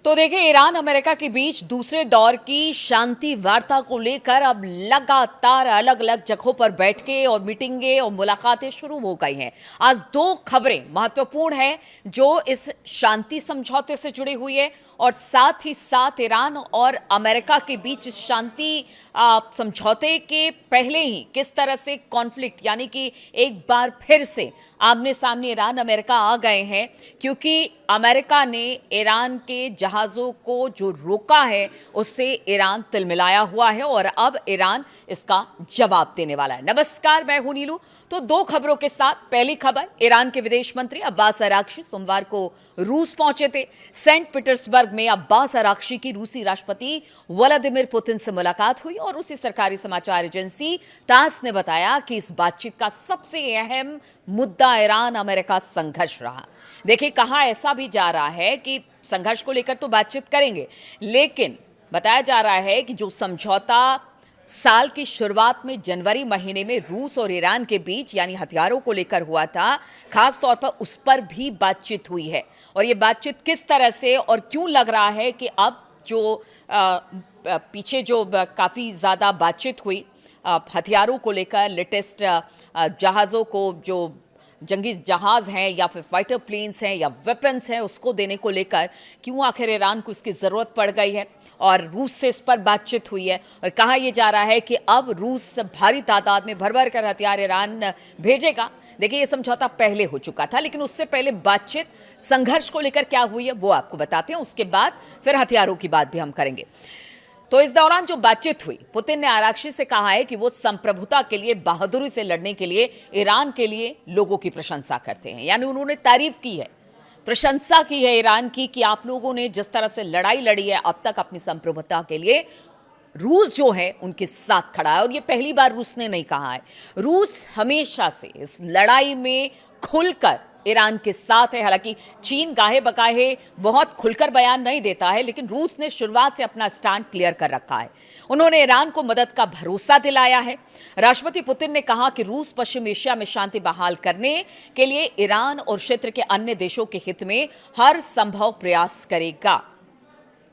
तो देखिए, Iran America के बीच दूसरे दौर की शांति वार्ता को लेकर अब लगातार अलग अलग जगहों पर बैठ के और मीटिंगें और मुलाकातें शुरू हो गई हैं। आज दो खबरें महत्वपूर्ण हैं जो इस शांति समझौते से जुड़ी हुई है और साथ ही साथ ईरान और अमेरिका के बीच शांति समझौते के पहले ही किस तरह से कॉन्फ्लिक्ट यानी कि एक बार फिर से आमने सामने ईरान अमेरिका आ गए हैं, क्योंकि अमेरिका ने ईरान के जहाज़ों को जो रोका है उससे ईरान तिलमिलाया हुआ है और अब ईरान इसका जवाब देने वाला है। नमस्कार, मैं हूं नीलू। तो दो खबरों के साथ पहली खबर, ईरान के विदेश मंत्री अब्बास अराक्ची सोमवार को रूस पहुंचे थे। सेंट पीटर्सबर्ग में अब्बास अराक्ची की रूसी राष्ट्रपति व्लादिमीर पुतिन से मुलाकात हुई और उसी सरकारी समाचार एजेंसी तास ने बताया कि इस बातचीत का सबसे अहम मुद्दा ईरान अमेरिका संघर्ष रहा। देखिए, कहा ऐसा भी जा रहा है कि संघर्ष को लेकर तो बातचीत करेंगे, लेकिन बताया जा रहा है कि जो समझौता साल की शुरुआत में जनवरी महीने में रूस और ईरान के बीच यानी हथियारों को लेकर हुआ था, खास तौर पर उस पर भी बातचीत हुई है। और ये बातचीत किस तरह से और क्यों लग रहा है कि अब जो पीछे जो काफ़ी ज़्यादा बातचीत हुई हथियारों को लेकर, लेटेस्ट जहाज़ों को, जो जंगी जहाज़ हैं या फिर फाइटर प्लेन्स हैं या वेपन्स हैं, उसको देने को लेकर क्यों आखिर ईरान को इसकी ज़रूरत पड़ गई है और रूस से इस पर बातचीत हुई है। और कहा यह जा रहा है कि अब रूस भारी तादाद में भर भर कर हथियार ईरान भेजेगा। देखिए, ये समझौता पहले हो चुका था, लेकिन उससे पहले बातचीत संघर्ष को लेकर क्या हुई है वो आपको बताते हैं, उसके बाद फिर हथियारों की बात भी हम करेंगे। तो इस दौरान जो बातचीत हुई, पुतिन ने आराक्ची से कहा है कि वो संप्रभुता के लिए बहादुरी से लड़ने के लिए ईरान के लिए लोगों की प्रशंसा करते हैं। यानी उन्होंने तारीफ की है, प्रशंसा की है ईरान की कि आप लोगों ने जिस तरह से लड़ाई लड़ी है अब तक अपनी संप्रभुता के लिए, रूस जो है उनके साथ खड़ा है। और ये पहली बार रूस ने नहीं कहा है, रूस हमेशा से इस लड़ाई में खुलकर ईरान के साथ है। हालांकि चीन गाहे बकाहे बहुत खुलकर बयान नहीं देता है, लेकिन रूस ने शुरुआत से अपना स्टैंड क्लियर कर रखा है। उन्होंने ईरान को मदद का भरोसा दिलाया है। राष्ट्रपति पुतिन ने कहा कि रूस पश्चिम एशिया में शांति बहाल करने के लिए ईरान और क्षेत्र के अन्य देशों के हित में हर संभव प्रयास करेगा।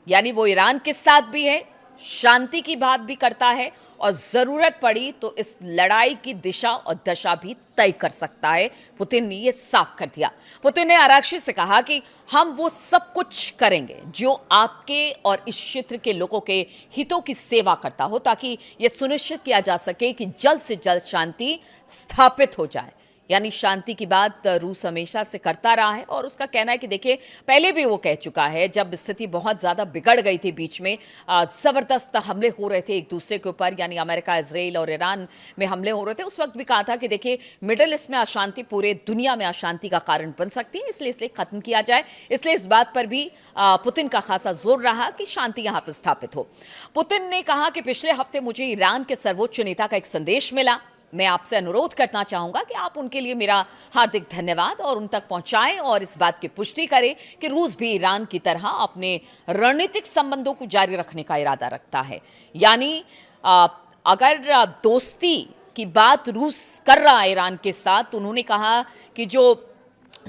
यानी वो ईरान के साथ भी है, शांति की बात भी करता है और जरूरत पड़ी तो इस लड़ाई की दिशा और दशा भी तय कर सकता है। पुतिन ने यह साफ कर दिया। पुतिन ने आराक्ची से कहा कि हम वो सब कुछ करेंगे जो आपके और इस क्षेत्र के लोगों के हितों की सेवा करता हो, ताकि यह सुनिश्चित किया जा सके कि जल्द से जल्द शांति स्थापित हो जाए। यानी शांति की बात रूस हमेशा से करता रहा है और उसका कहना है कि देखिए, पहले भी वो कह चुका है, जब स्थिति बहुत ज़्यादा बिगड़ गई थी, बीच में ज़बरदस्त हमले हो रहे थे एक दूसरे के ऊपर, यानी अमेरिका, इजराइल और ईरान में हमले हो रहे थे, उस वक्त भी कहा था कि देखिए, मिडल ईस्ट में अशांति पूरे दुनिया में अशांति का कारण बन सकती है, इसलिए ख़त्म किया जाए। इसलिए इस बात पर भी पुतिन का खासा जोर रहा कि शांति यहाँ पर स्थापित हो। पुतिन ने कहा कि पिछले हफ्ते मुझे ईरान के सर्वोच्च नेता का एक संदेश मिला। मैं आपसे अनुरोध करना चाहूंगा कि आप उनके लिए मेरा हार्दिक धन्यवाद और उन तक पहुंचाएं और इस बात की पुष्टि करें कि रूस भी ईरान की तरह अपने रणनीतिक संबंधों को जारी रखने का इरादा रखता है। यानी अगर दोस्ती की बात रूस कर रहा है ईरान के साथ, तो उन्होंने कहा कि जो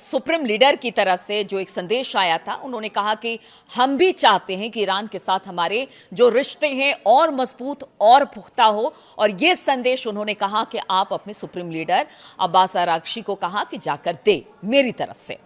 सुप्रीम लीडर की तरफ से जो एक संदेश आया था, उन्होंने कहा कि हम भी चाहते हैं कि ईरान के साथ हमारे जो रिश्ते हैं और मजबूत और पुख्ता हो। और ये संदेश उन्होंने कहा कि आप अपने सुप्रीम लीडर अब्बास अराक्ची को कहा कि जाकर दे मेरी तरफ से।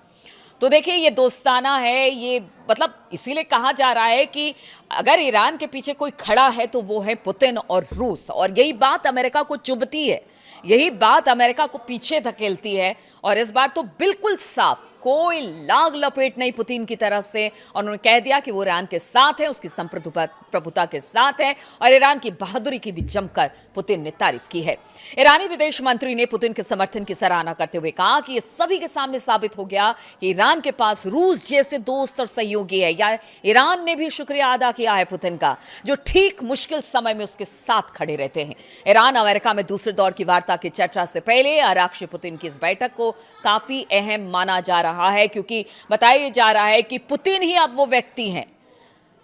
तो देखिए, ये दोस्ताना है, ये मतलब इसीलिए कहा जा रहा है कि अगर ईरान के पीछे कोई खड़ा है तो वो है पुतिन और रूस। और यही बात अमेरिका को चुभती है, यही बात अमेरिका को पीछे धकेलती है। और इस बार तो बिल्कुल साफ, कोई लाग लपेट नहीं पुतिन की तरफ से, और उन्होंने कह दिया कि वो ईरान के साथ है, उसकी संप्रभुता के साथ है और ईरान की बहादुरी की भी जमकर पुतिन ने तारीफ की है। ईरानी विदेश मंत्री ने पुतिन के समर्थन की सराहना करते हुए कहा कि ये सभी के सामने साबित हो गया कि ईरान के पास रूस जैसे दोस्त और सहयोगी है। या ईरान ने भी शुक्रिया अदा किया है पुतिन का, जो ठीक मुश्किल समय में उसके साथ खड़े रहते हैं। ईरान अमेरिका में दूसरे दौर की वार्ता की चर्चा से पहले आराक्ची पुतिन की इस बैठक को काफी अहम माना जा रहा है, क्योंकि बताया जा रहा है कि पुतिन ही अब वो व्यक्ति हैं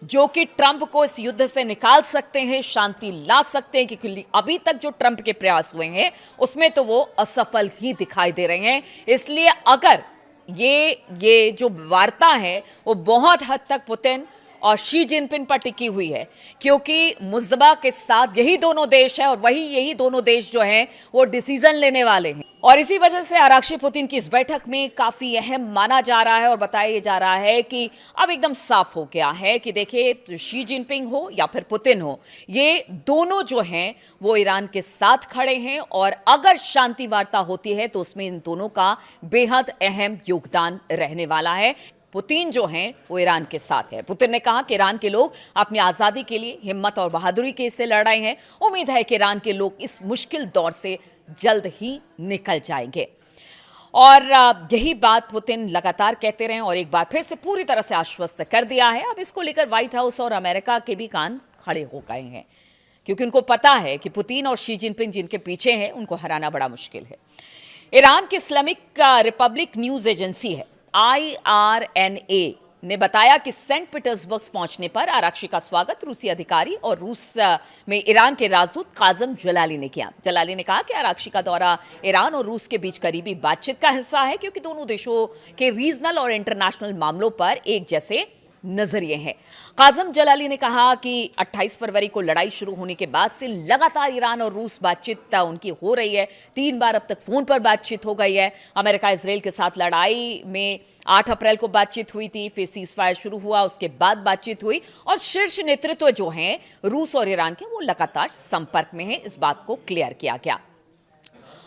जो कि ट्रंप को इस युद्ध से निकाल सकते हैं, शांति ला सकते हैं। क्योंकि अभी तक जो ट्रंप के प्रयास हुए हैं उसमें तो वो असफल ही दिखाई दे रहे हैं। इसलिए अगर ये जो वार्ता है वो बहुत हद तक पुतिन और शी जिनपिंग पर टिकी हुई है, क्योंकि मुज़्तबा के साथ यही दोनों देश हैं और यही दोनों देश जो हैं वो डिसीजन लेने वाले हैं। और इसी वजह से आराक्षी पुतिन की इस बैठक में काफी अहम माना जा रहा है और बताया जा रहा है कि अब एकदम साफ हो गया है कि देखिए, शी जिनपिंग हो या फिर पुतिन हो, ये दोनों जो हैं वो ईरान के साथ खड़े हैं और अगर शांति वार्ता होती है तो उसमें इन दोनों का बेहद अहम योगदान रहने वाला है। पुतिन जो हैं वो ईरान के साथ है। पुतिन ने कहा कि ईरान के लोग अपनी आजादी के लिए हिम्मत और बहादुरी के से लड़ रहे हैं। उम्मीद है कि ईरान के लोग इस मुश्किल दौर से जल्द ही निकल जाएंगे। और यही बात पुतिन लगातार कहते रहे और एक बार फिर से पूरी तरह से आश्वस्त कर दिया है। अब इसको लेकर व्हाइट हाउस और अमेरिका के भी कान खड़े हो गए हैं, क्योंकि उनको पता है कि पुतिन और शी जिनपिंग जिनके पीछे हैं उनको हराना बड़ा मुश्किल है। ईरान की इस्लामिक रिपब्लिक न्यूज एजेंसी है IRNA ने बताया कि सेंट पीटर्सबर्ग पहुंचने पर आराक्षी का स्वागत रूसी अधिकारी और रूस में ईरान के राजदूत काजम जलाली ने किया। जलाली ने कहा कि आराक्षी का दौरा ईरान और रूस के बीच करीबी बातचीत का हिस्सा है, क्योंकि दोनों देशों के रीजनल और इंटरनेशनल मामलों पर एक जैसे नजरिए हैं। काजम जलाली ने कहा कि 28 फरवरी को लड़ाई शुरू होने के बाद से लगातार ईरान और रूस बातचीत उनकी हो रही है। 3 बार अब तक फोन पर बातचीत हो गई है। अमेरिका इजराइल के साथ लड़ाई में 8 अप्रैल को बातचीत हुई थी, फिर सीज फायर शुरू हुआ, उसके बाद बातचीत हुई और शीर्ष नेतृत्व जो हैं रूस और ईरान के वो लगातार संपर्क में है। इस बात को क्लियर किया गया।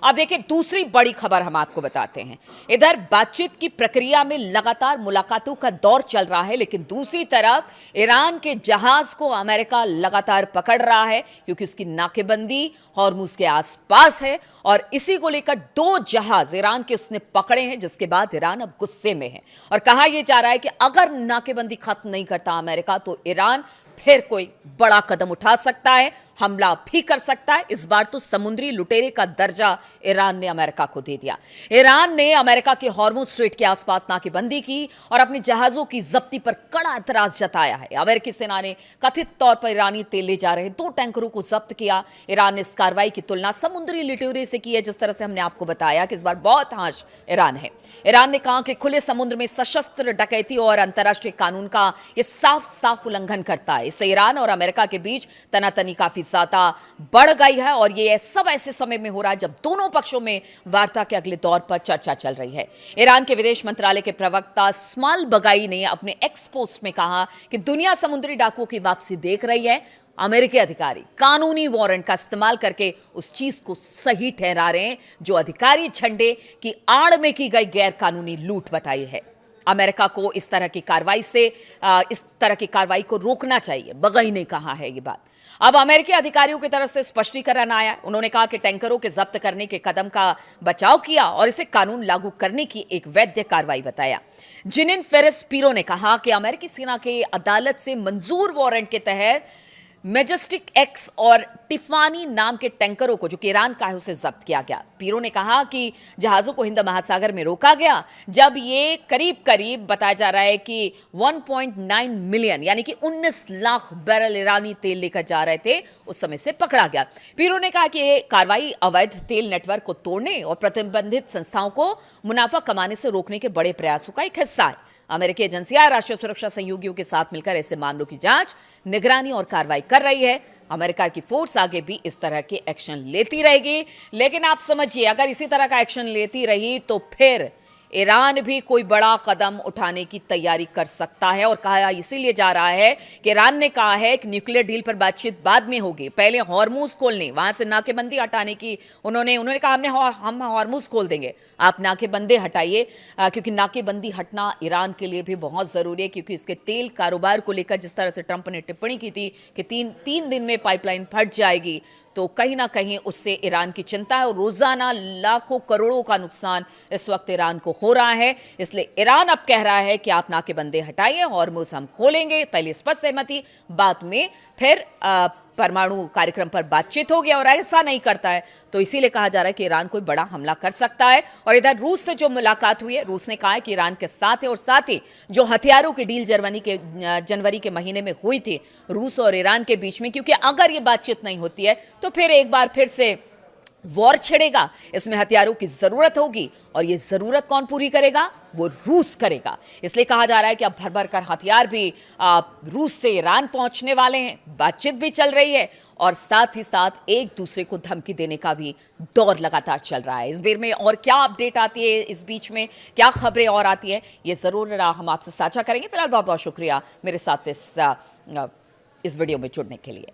अब देखिए, दूसरी बड़ी खबर हम आपको बताते हैं। इधर बातचीत की प्रक्रिया में लगातार मुलाकातों का दौर चल रहा है, लेकिन दूसरी तरफ ईरान के जहाज को अमेरिका लगातार पकड़ रहा है, क्योंकि उसकी नाकेबंदी हॉर्मुज के आसपास है और इसी को लेकर 2 जहाज ईरान के उसने पकड़े हैं, जिसके बाद ईरान अब गुस्से में है और कहा यह जा रहा है कि अगर नाकेबंदी खत्म नहीं करता अमेरिका तो ईरान फिर कोई बड़ा कदम उठा सकता है, हमला भी कर सकता है। इस बार तो समुद्री लुटेरे का दर्जा ईरान ने अमेरिका को दे दिया। ईरान ने अमेरिका के हॉर्मुज स्ट्रेट के आसपास नाकेबंदी की और अपने जहाजों की जब्ती पर कड़ा एतराज जताया है। अमेरिकी सेना ने कथित तौर पर ईरानी तेल ले जा रहे 2 टैंकरों को जब्त किया। ईरान ने इस कार्रवाई की तुलना समुद्री लुटेरे से की है, जिस तरह से हमने आपको बताया कि इस बार बहुत हाश ईरान है। ईरान ने कहा कि खुले समुद्र में सशस्त्र डकैती और अंतर्राष्ट्रीय कानून का यह साफ साफ उल्लंघन करता है। इससे ईरान और अमेरिका के बीच तनातनी काफी ज्यादा बढ़ गई है और ये सब ऐसे समय में हो रहा है जब दोनों पक्षों में वार्ता के अगले दौर पर चर्चा चल रही है। ईरान के विदेश मंत्रालय के प्रवक्ता इस्माइल बगाई ने अपने एक्स पोस्ट में कहा कि दुनिया समुद्री डाकुओं की वापसी देख रही है। अमेरिकी अधिकारी कानूनी वारंट का इस्तेमाल करके उस चीज को सही ठहरा रहे हैं जो अधिकारी झंडे की आड़ में की गई गैर कानूनी लूट बताई है। अमेरिका को इस तरह की कार्रवाई को रोकना चाहिए, बगई ने कहा है ये बात। अब अमेरिकी अधिकारियों की तरफ से स्पष्टीकरण आया। उन्होंने कहा कि टैंकरों के जब्त करने के कदम का बचाव किया और इसे कानून लागू करने की एक वैध कार्रवाई बताया। जिनिन फेरिस पीरो ने कहा कि अमेरिकी सेना के अदालत से मंजूर वारंट के तहत मैजेस्टिक एक्स और टिफानी नाम के टैंकरों को, जो कि ईरान का है, उसे जब्त किया गया। पीरो ने कहा कि जहाजों को हिंद महासागर में रोका गया जब ये करीब बताया जा रहा है कि 1.9 मिलियन यानी कि 19 लाख बैरल ईरानी तेल लेकर जा रहे थे, उस समय से पकड़ा गया। पीरो ने कहा कि यह कार्रवाई अवैध तेल नेटवर्क को तोड़ने और प्रतिबंधित संस्थाओं को मुनाफा कमाने से रोकने के बड़े प्रयासों का एक हिस्सा है। अमेरिकी एजेंसियां राष्ट्रीय सुरक्षा सहयोगियों के साथ मिलकर ऐसे मामलों की जांच, निगरानी और कार्रवाई कर रही है। अमेरिका की फोर्स आगे भी इस तरह के एक्शन लेती रहेगी। लेकिन आप समझिए, अगर इसी तरह का एक्शन लेती रही तो फिर ईरान भी कोई बड़ा कदम उठाने की तैयारी कर सकता है। और कहा इसीलिए जा रहा है कि ईरान ने कहा है कि न्यूक्लियर डील पर बातचीत बाद में होगी, पहले हॉर्मुज खोलने, वहां से नाकेबंदी हटाने की उन्होंने कहा हम हॉर्मुज खोल देंगे, आप नाकेबंदी हटाइए, क्योंकि नाकेबंदी हटना ईरान के लिए भी बहुत जरूरी है। क्योंकि इसके तेल कारोबार को लेकर जिस तरह से ट्रंप ने टिप्पणी की थी कि तीन दिन में पाइपलाइन फट जाएगी, तो कहीं ना कहीं उससे ईरान की चिंता है और रोजाना लाखों करोड़ों का नुकसान इस वक्त ईरान को हो रहा है। इसलिए ईरान अब कह रहा है कि आप नाकेबंदी हटाइए, हॉर्मुज हम खोलेंगे, पहले स्पष्ट सहमति, बाद में फिर परमाणु कार्यक्रम पर बातचीत होगी। और ऐसा नहीं करता है तो इसीलिए कहा जा रहा है कि ईरान कोई बड़ा हमला कर सकता है। और इधर रूस से जो मुलाकात हुई है, रूस ने कहा है कि ईरान के साथ है और साथ ही जो हथियारों की डील जनवरी के महीने में हुई थी रूस और ईरान के बीच में, क्योंकि अगर ये बातचीत नहीं होती है तो फिर एक बार फिर से वॉर छिड़ेगा, इसमें हथियारों की जरूरत होगी और ये जरूरत कौन पूरी करेगा? वो रूस करेगा। इसलिए कहा जा रहा है कि अब भर भर कर हथियार भी रूस से ईरान पहुंचने वाले हैं, बातचीत भी चल रही है और साथ ही साथ एक दूसरे को धमकी देने का भी दौर लगातार चल रहा है। इस बीच में और क्या अपडेट आती है, इस बीच में क्या खबरें और आती है, ये जरूर हम आपसे साझा करेंगे। फिलहाल बहुत बहुत शुक्रिया मेरे साथ इस वीडियो में जुड़ने के लिए।